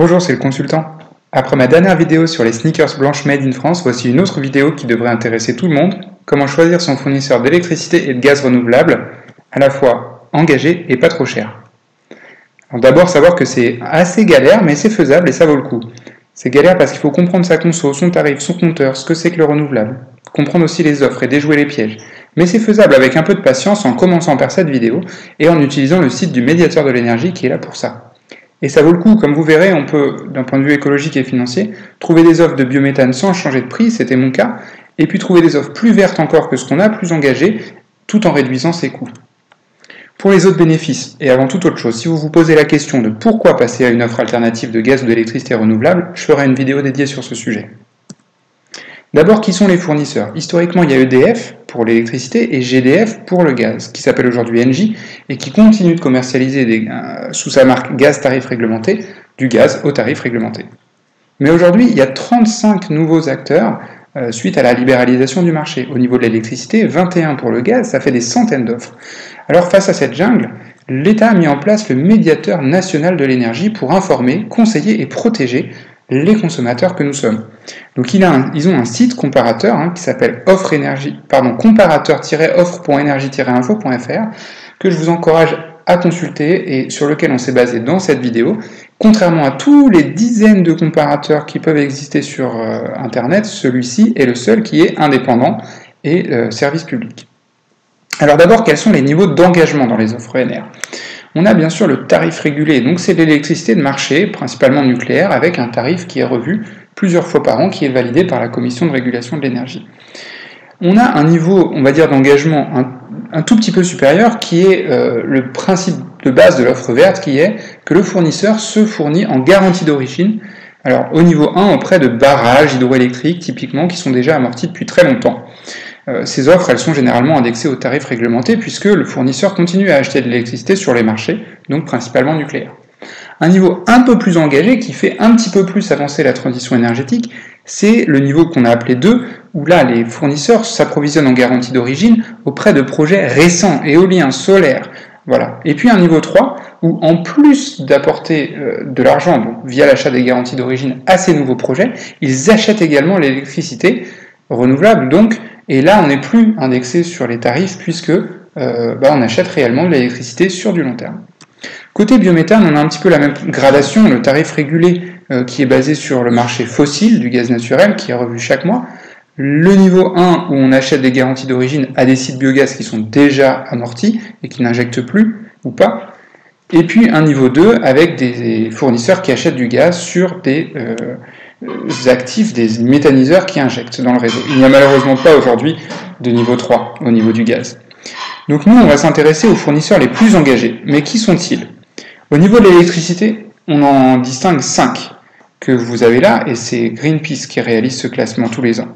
Bonjour, c'est le consultant. Après ma dernière vidéo sur les sneakers blanches made in France, voici une autre vidéo qui devrait intéresser tout le monde, comment choisir son fournisseur d'électricité et de gaz renouvelable, à la fois engagé et pas trop cher. D'abord savoir que c'est assez galère, mais c'est faisable et ça vaut le coup. C'est galère parce qu'il faut comprendre sa conso, son tarif, son compteur, ce que c'est que le renouvelable, comprendre aussi les offres et déjouer les pièges. Mais c'est faisable avec un peu de patience en commençant par cette vidéo et en utilisant le site du médiateur de l'énergie qui est là pour ça. Et ça vaut le coup, comme vous verrez, on peut, d'un point de vue écologique et financier, trouver des offres de biométhane sans changer de prix, c'était mon cas, et puis trouver des offres plus vertes encore que ce qu'on a, plus engagées, tout en réduisant ses coûts. Pour les autres bénéfices, et avant toute autre chose, si vous vous posez la question de pourquoi passer à une offre alternative de gaz ou d'électricité renouvelable, je ferai une vidéo dédiée sur ce sujet. D'abord, qui sont les fournisseurs? Historiquement, il y a EDF pour l'électricité et GDF pour le gaz, qui s'appelle aujourd'hui Engie, et qui continue de commercialiser sous sa marque gaz tarif réglementé, du gaz au tarif réglementé. Mais aujourd'hui, il y a 35 nouveaux acteurs suite à la libéralisation du marché. Au niveau de l'électricité, 21 pour le gaz, ça fait des centaines d'offres. Alors face à cette jungle, l'État a mis en place le médiateur national de l'énergie pour informer, conseiller et protéger les consommateurs que nous sommes. Donc ils ont un site comparateur qui s'appelle comparateur-offre.energie-info.fr que je vous encourage à consulter et sur lequel on s'est basé dans cette vidéo. Contrairement à tous les dizaines de comparateurs qui peuvent exister sur Internet, celui-ci est le seul qui est indépendant et service public. Alors d'abord, quels sont les niveaux d'engagement dans les offres ENR ? On a bien sûr le tarif régulé, donc c'est l'électricité de marché, principalement nucléaire, avec un tarif qui est revu plusieurs fois par an, qui est validé par la Commission de régulation de l'énergie. On a un niveau, on va dire, d'engagement un tout petit peu supérieur, qui est le principe de base de l'offre verte, qui est que le fournisseur se fournit en garantie d'origine, alors au niveau 1 auprès de barrages hydroélectriques, typiquement, qui sont déjà amortis depuis très longtemps. Ces offres, elles sont généralement indexées au tarif réglementé puisque le fournisseur continue à acheter de l'électricité sur les marchés, donc principalement nucléaire. Un niveau un peu plus engagé qui fait un petit peu plus avancer la transition énergétique, c'est le niveau qu'on a appelé 2, où là les fournisseurs s'approvisionnent en garantie d'origine auprès de projets récents, éoliens, solaires. Voilà. Et puis un niveau 3, où en plus d'apporter de l'argent via l'achat des garanties d'origine à ces nouveaux projets, ils achètent également l'électricité renouvelable, donc. Et là, on n'est plus indexé sur les tarifs puisque on achète réellement de l'électricité sur du long terme. Côté biométhane, on a un petit peu la même gradation, le tarif régulé qui est basé sur le marché fossile du gaz naturel qui est revu chaque mois. Le niveau 1 où on achète des garanties d'origine à des sites biogaz qui sont déjà amortis et qui n'injectent plus ou pas. Et puis un niveau 2 avec des fournisseurs qui achètent du gaz sur des actifs, des méthaniseurs qui injectent dans le réseau. Il n'y a malheureusement pas aujourd'hui de niveau 3 au niveau du gaz. Donc nous, on va s'intéresser aux fournisseurs les plus engagés. Mais qui sont-ils? Au niveau de l'électricité, on en distingue 5 que vous avez là, et c'est Greenpeace qui réalise ce classement tous les ans.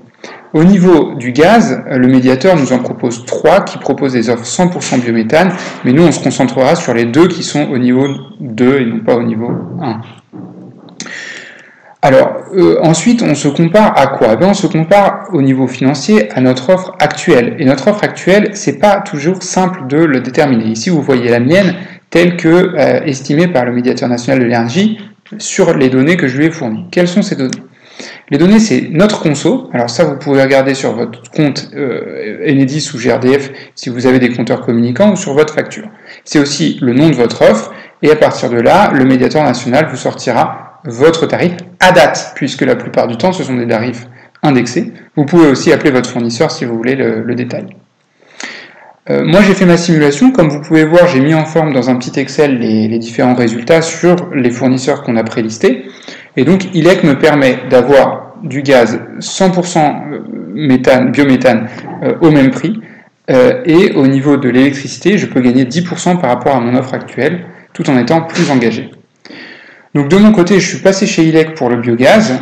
Au niveau du gaz, le médiateur nous en propose 3 qui proposent des offres 100% biométhane, mais nous on se concentrera sur les 2 qui sont au niveau 2 et non pas au niveau 1. Alors, ensuite, on se compare à quoi? On se compare au niveau financier à notre offre actuelle. Et notre offre actuelle, c'est pas toujours simple de le déterminer. Ici, vous voyez la mienne telle que estimée par le médiateur national de l'énergie sur les données que je lui ai fournies. Quelles sont ces données? Les données, c'est notre conso. Alors ça, vous pouvez regarder sur votre compte Enedis ou GRDF si vous avez des compteurs communicants ou sur votre facture. C'est aussi le nom de votre offre. Et à partir de là, le médiateur national vous sortira votre tarif à date, puisque la plupart du temps, ce sont des tarifs indexés. Vous pouvez aussi appeler votre fournisseur si vous voulez le détail. Moi, j'ai fait ma simulation. Comme vous pouvez voir, j'ai mis en forme dans un petit Excel les différents résultats sur les fournisseurs qu'on a prélistés. Et donc, ILEC me permet d'avoir du gaz 100% biométhane au même prix. Et au niveau de l'électricité, je peux gagner 10% par rapport à mon offre actuelle, tout en étant plus engagé. Donc de mon côté, je suis passé chez ILEC pour le biogaz,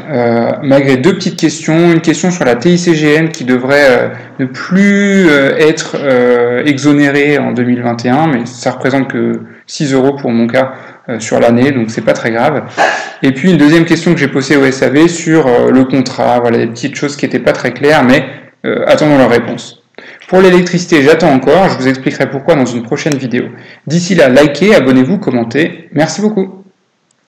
malgré 2 petites questions, une question sur la TICGN qui devrait ne plus être exonérée en 2021, mais ça représente que 6 € pour mon cas sur l'année, donc c'est pas très grave. Et puis une deuxième question que j'ai posée au SAV sur le contrat, voilà des petites choses qui n'étaient pas très claires, mais attendons leur réponse. Pour l'électricité, j'attends encore, je vous expliquerai pourquoi dans une prochaine vidéo. D'ici là, likez, abonnez-vous, commentez, merci beaucoup.